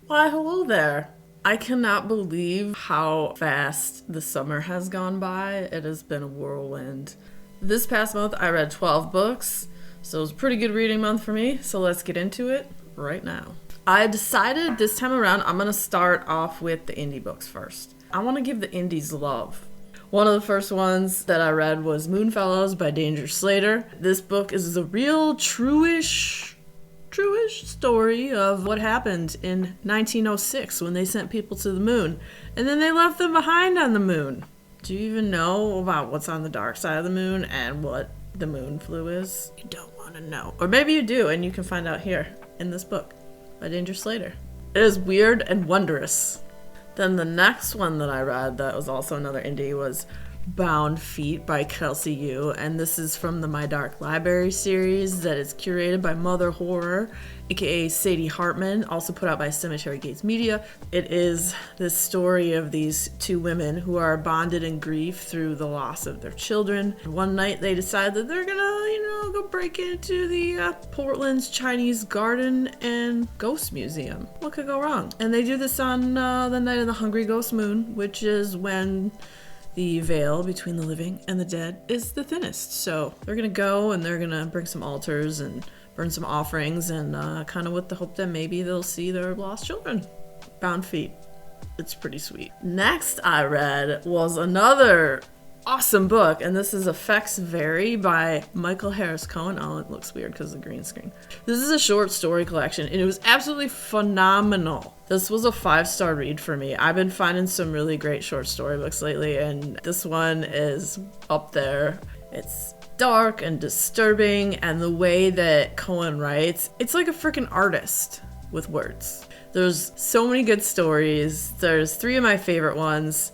Why, hello there. I cannot believe how fast the summer has gone by. It has been a whirlwind. This past month, I read 12 books, so it was a pretty good reading month for me, so let's get into it right now. I decided this time around I'm going to start off with the indie books first. I want to give the indies love. One of the first ones that I read was Moonfellas by Danger Slater. This book is a real true-ish story of what happened in 1906 when they sent people to the moon, and then they left them behind on the moon. Do you even know about what's on the dark side of the moon and what the moon flu is? You don't want to know. Or maybe you do, and you can find out here in this book by Danger Slater. It is weird and wondrous. Then the next one that I read that was also another indie was Bound Feet by Kelsey Yu, and this is from the My Dark Library series that is curated by Mother Horror, aka Sadie Hartman, also put out by Cemetery Gates Media. It is this story of these two women who are bonded in grief through the loss of their children. One night they decide that they're gonna, go break into the Portland's Chinese Garden and Ghost Museum. What could go wrong? And they do this on the night of the Hungry Ghost Moon, which is when the veil between the living and the dead is the thinnest. So they're gonna go and they're gonna bring some altars and burn some offerings and kind of with the hope that maybe they'll see their lost children. Bound Feet. It's pretty sweet. Next I read was another awesome book, and this is Effects Vary by Michael Harris Cohen. Oh, it looks weird because of the green screen. This is a short story collection, and it was absolutely phenomenal. This was a 5-star read for me. I've been finding some really great short story books lately, and this one is up there. It's dark and disturbing, and the way that Cohen writes, it's like a freaking artist with words. There's so many good stories. There's 3 of my favorite ones.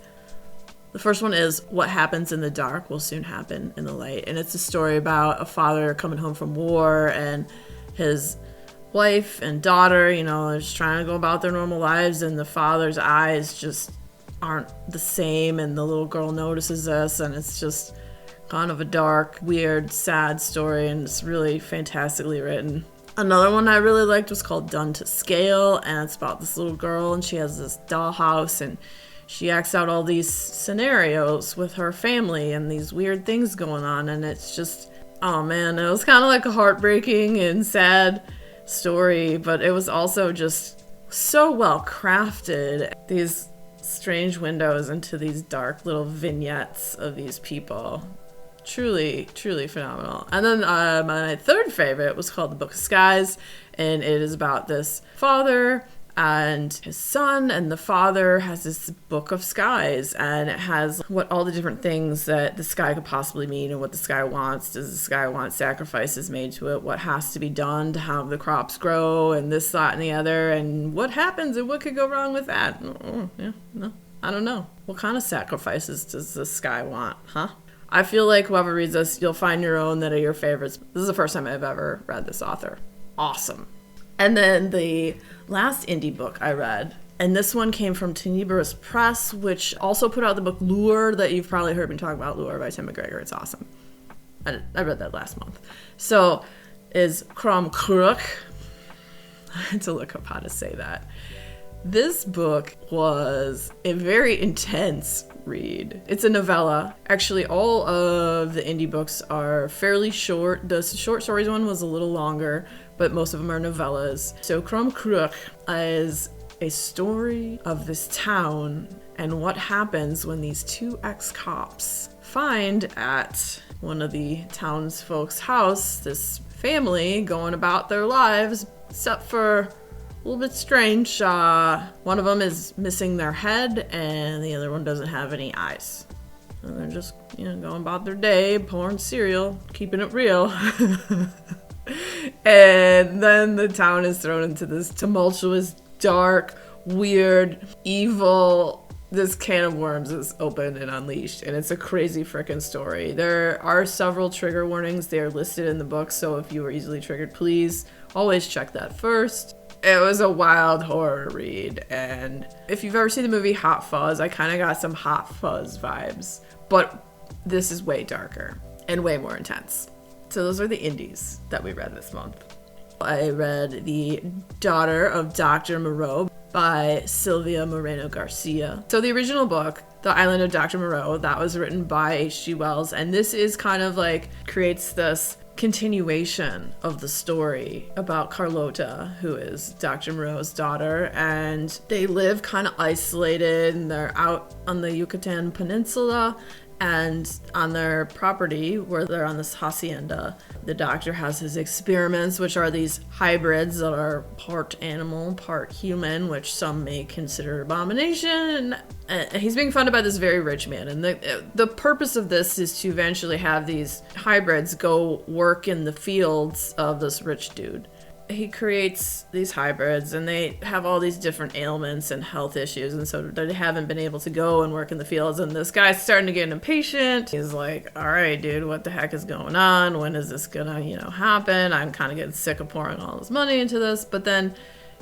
The first one is What Happens in the Dark Will Soon Happen in the Light. And it's a story about a father coming home from war and his wife and daughter, they're just trying to go about their normal lives, and the father's eyes just aren't the same, and the little girl notices this, and it's just kind of a dark, weird, sad story, and it's really fantastically written. Another one I really liked was called Done to Scale, and it's about this little girl, and she has this dollhouse, and she acts out all these scenarios with her family and these weird things going on, and it's just, oh man, it was kind of like a heartbreaking and sad story, but it was also just so well crafted. These strange windows into these dark little vignettes of these people. Truly, truly phenomenal. And then my third favorite was called The Book of Skies, and it is about this father and his son, and the father has this book of skies, and it has what all the different things that the sky could possibly mean and what the sky wants. Does the sky want sacrifices made to it? What has to be done to have the crops grow, and this, that, and the other, and what happens and what could go wrong with that? I don't know. What kind of sacrifices does the sky want, huh? I feel like whoever reads this, you'll find your own that are your favorites. This is the first time I've ever read this author. Awesome. And then the last indie book I read, and this one came from Tenebrous Press, which also put out the book Lure that you've probably heard me talk about, Lure by Tim McGregor. It's awesome. I read that last month. So is Crook. I had to look up how to say that. This book was a very intense read. It's a novella. Actually, all of the indie books are fairly short. The short stories one was a little longer, but most of them are novellas. So Crook is a story of this town and what happens when these 2 ex-cops find at one of the townsfolk's house this family going about their lives, except for a little bit strange. One of them is missing their head, and the other one doesn't have any eyes. And they're just, going about their day, pouring cereal, keeping it real. And then the town is thrown into this tumultuous, dark, weird, evil, this can of worms is opened and unleashed, and it's a crazy freaking story. There are several trigger warnings. They are listed in the book, so if you are easily triggered, please always check that first. It was a wild horror read, and if you've ever seen the movie Hot Fuzz, I kind of got some Hot Fuzz vibes, but this is way darker and way more intense. So those are the indies that we read this month. I read The Daughter of Dr. Morobe. by Sylvia Moreno Garcia. So the original book, The Island of Dr. Moreau, that was written by H.G. Wells, and this is kind of like creates this continuation of the story about Carlota, who is Dr. Moreau's daughter, and they live kind of isolated, and they're out on the Yucatan Peninsula, and on their property where they're on this hacienda, the doctor has his experiments, which are these hybrids that are part animal, part human, which some may consider abomination. And he's being funded by this very rich man. And the purpose of this is to eventually have these hybrids go work in the fields of this rich dude. He creates these hybrids, and they have all these different ailments and health issues, and so they haven't been able to go and work in the fields. And this guy's starting to get impatient. He's like, all right, dude, what the heck is going on? When is this gonna, happen? I'm kind of getting sick of pouring all this money into this. But then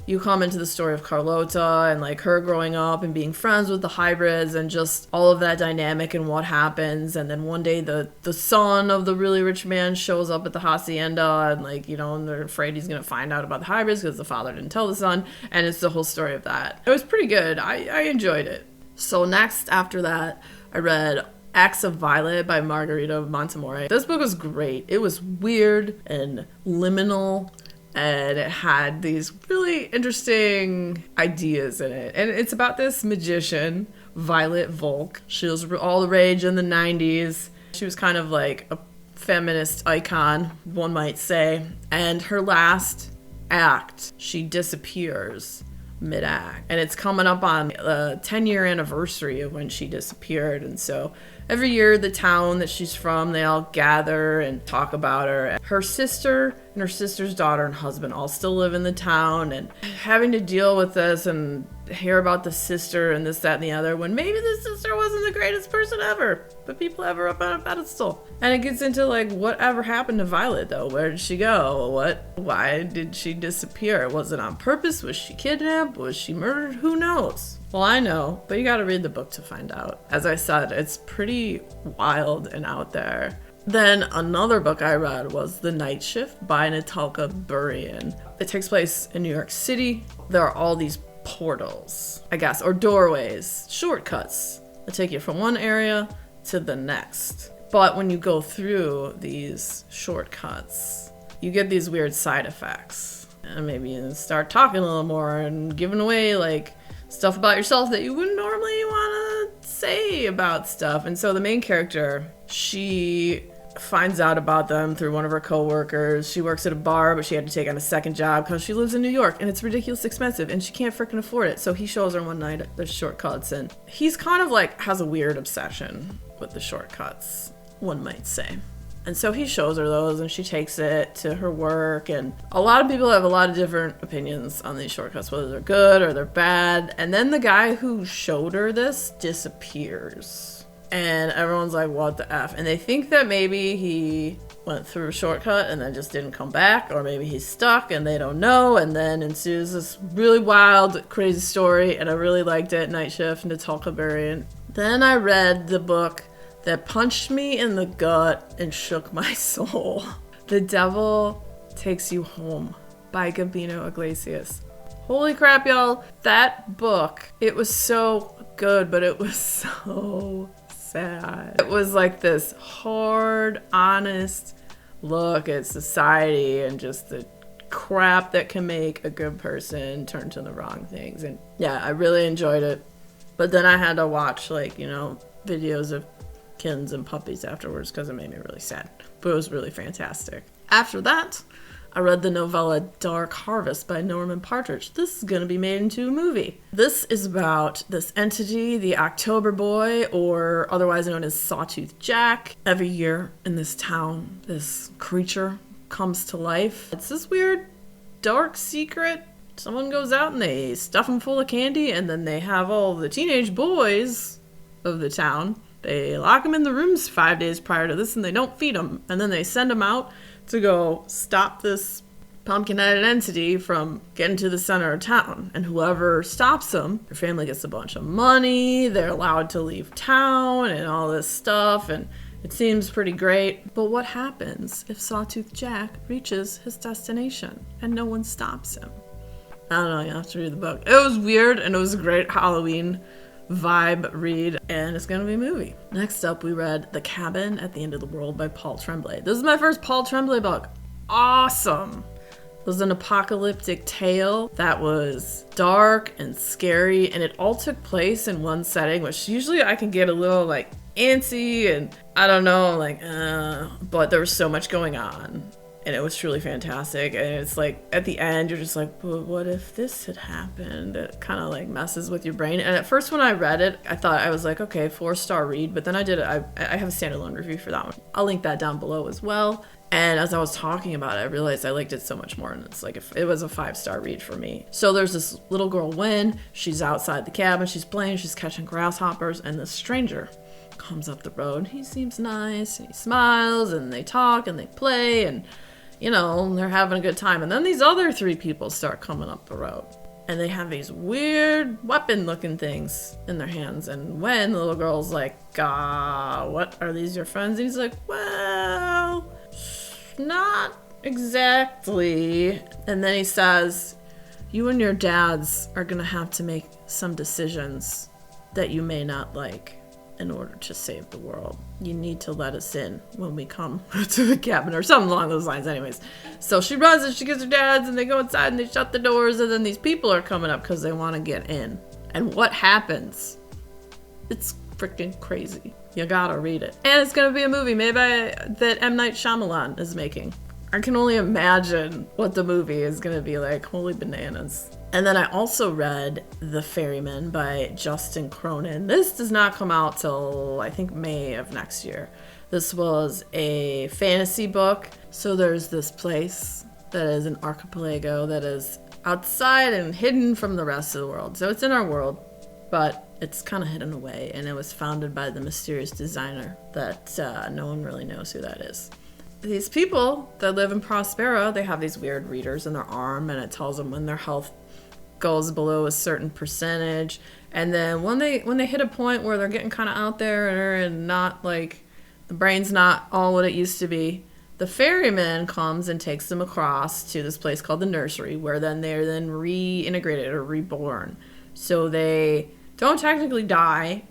you come into the story of Carlota and like her growing up and being friends with the hybrids and just all of that dynamic and what happens. And then one day the son of the really rich man shows up at the hacienda, and and they're afraid he's gonna find out about the hybrids because the father didn't tell the son, and it's the whole story of that. It was pretty good. I enjoyed it. So next after that, I read Acts of Violet by Margarita Montemore. This book was great. It was weird and liminal, and it had these really interesting ideas in it. And it's about this magician, Violet Volk. She was all the rage in the 90s. She was kind of like a feminist icon, one might say. And her last act, she disappears mid-act. And it's coming up on the 10-year anniversary of when she disappeared. And so every year, the town that she's from, they all gather and talk about her. Her sister and her sister's daughter and husband all still live in the town, and having to deal with this and hear about the sister and this, that, and the other, when maybe the sister wasn't the greatest person ever, but people have her up on a pedestal. And it gets into whatever happened to Violet, though? Where did she go? Why did she disappear? Was it on purpose? Was she kidnapped? Was she murdered? Who knows? Well, I know, but you gotta read the book to find out. As I said, it's pretty wild and out there. Then another book I read was The Night Shift by Natalka Burian. It takes place in New York City. There are all these portals, I guess, or doorways, shortcuts that take you from one area to the next. But when you go through these shortcuts, you get these weird side effects. And maybe you start talking a little more and giving away stuff about yourself that you wouldn't normally want to say about stuff. And so the main character, she finds out about them through one of her coworkers. She works at a bar, but she had to take on a second job because she lives in New York and it's ridiculously expensive and she can't freaking afford it. So he shows her one night the shortcuts, and he's kind of has a weird obsession with the shortcuts, one might say. And so he shows her those, and she takes it to her work. And a lot of people have a lot of different opinions on these shortcuts, whether they're good or they're bad. And then the guy who showed her this disappears. And everyone's like, what the F? And they think that maybe he went through a shortcut and then just didn't come back, or maybe he's stuck and they don't know. And then ensues this really wild, crazy story. And I really liked it, Night Shift, Natalka Burian. Then I read the book that punched me in the gut and shook my soul. The Devil Takes You Home by Gabino Iglesias. Holy crap, y'all. That book, it was so good, but it was so sad. It was this hard, honest look at society and just the crap that can make a good person turn to the wrong things. And yeah, I really enjoyed it. But then I had to watch, videos of kittens and puppies afterwards because it made me really sad. But it was really fantastic. After that, I read the novella Dark Harvest by Norman Partridge. This is going to be made into a movie. This is about this entity, the October Boy, or otherwise known as Sawtooth Jack. Every year in this town, this creature comes to life. It's this weird, dark secret. Someone goes out and they stuff him full of candy, and then they have all the teenage boys of the town. They lock them in the rooms 5 days prior to this, and they don't feed them. And then they send them out to go stop this pumpkin-headed entity from getting to the center of town. And whoever stops them, their family gets a bunch of money, they're allowed to leave town, and all this stuff. And it seems pretty great. But what happens if Sawtooth Jack reaches his destination and no one stops him? I don't know, you have to read the book. It was weird, and it was a great Halloween vibe read, and it's gonna be a movie. Next up, we read The Cabin at the End of the World by Paul Tremblay. This is my first Paul Tremblay book. Awesome! It was an apocalyptic tale that was dark and scary, and it all took place in one setting, which usually I can get a little like antsy and I don't know, like, but there was so much going on. And it was truly fantastic. And it's like, at the end, you're just like, well, what if this had happened? It kind of like messes with your brain. And at first when I read it, I thought, I was like, okay, 4-star read. But then I have a standalone review for that one. I'll link that down below as well. And as I was talking about it, I realized I liked it so much more. And it's like, it was a 5-star read for me. So there's this little girl, Wynn. She's outside the cabin. She's playing. She's catching grasshoppers. And this stranger comes up the road. He seems nice. And he smiles. And they talk. And they play. And you know, they're having a good time. And then these other 3 people start coming up the road. And they have these weird weapon-looking things in their hands. And when the little girl's like, what, are these your friends? And he's like, well, not exactly. And then he says, you and your dads are gonna have to make some decisions that you may not like in order to save the world. You need to let us in when we come to the cabin, or something along those lines anyways. So she runs and she gets her dad's, and they go inside and they shut the doors, and then these people are coming up because they want to get in. And what happens? It's freaking crazy. You gotta read it. And it's gonna be a movie made by that M. Night Shyamalan is making. I can only imagine what the movie is gonna be like. Holy bananas. And then I also read The Ferryman by Justin Cronin. This does not come out till, I think, May of next year. This was a fantasy book. So there's this place that is an archipelago that is outside and hidden from the rest of the world. So it's in our world, but it's kind of hidden away. And it was founded by the mysterious designer that no one really knows who that is. These people that live in Prospera, they have these weird readers in their arm, and it tells them when their health goes below a certain percentage. And then when they hit a point where they're getting kind of out there and not like, the brain's not all what it used to be, the ferryman comes and takes them across to this place called the nursery, where then they're then reintegrated or reborn. So they don't technically die.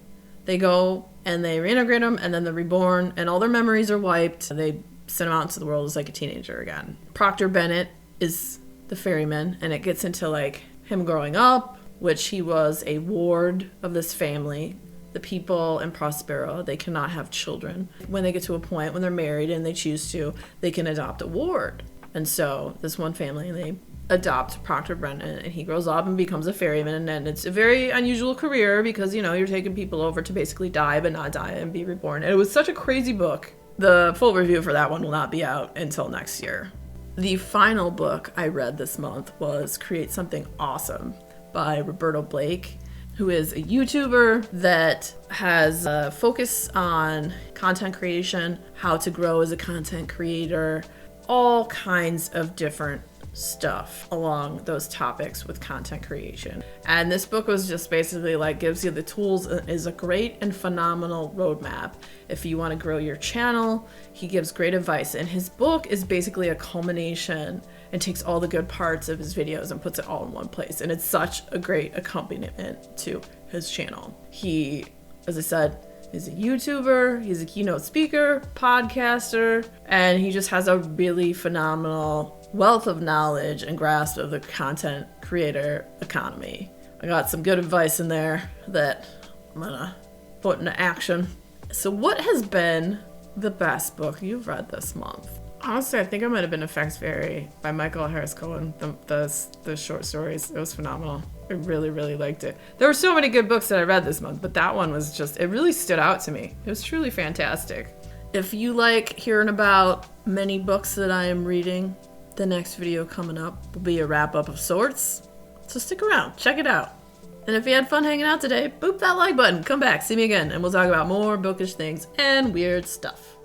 They go and they reintegrate them, and then they're reborn, and all their memories are wiped. They send them out into the world as like a teenager again. Proctor Bennett is the ferryman, and it gets into like him growing up, which he was a ward of this family. The people in Prospero, they cannot have children. When they get to a point when they're married and they choose to, they can adopt a ward. And so this one family, they adopt Proctor Brennan, and he grows up and becomes a ferryman. And it's a very unusual career because, you know, you're taking people over to basically die but not die and be reborn. And it was such a crazy book. The full review for that one will not be out until next year. The final book I read this month was Create Something Awesome by Roberto Blake, who is a YouTuber that has a focus on content creation, how to grow as a content creator, all kinds of different stuff along those topics with content creation. And this book was just basically like gives you the tools, is a great and phenomenal roadmap if you want to grow your channel. He gives great advice, and his book is basically a culmination and takes all the good parts of his videos and puts it all in one place. And it's such a great accompaniment to his channel. He, as I said, is a YouTuber, he's a keynote speaker, podcaster, and he just has a really phenomenal wealth of knowledge and grasp of the content creator economy. I got some good advice in there that I'm gonna put into action. So what has been the best book you've read this month? Honestly, I think it might have been Effects Fairy by Michael Harris Cohen, the short stories. It was phenomenal. I really, really liked it. There were so many good books that I read this month, but that one was just, it really stood out to me. It was truly fantastic. If you like hearing about many books that I am reading, the next video coming up will be a wrap-up of sorts. So stick around, check it out. And if you had fun hanging out today, boop that like button, come back, see me again, and we'll talk about more bookish things and weird stuff.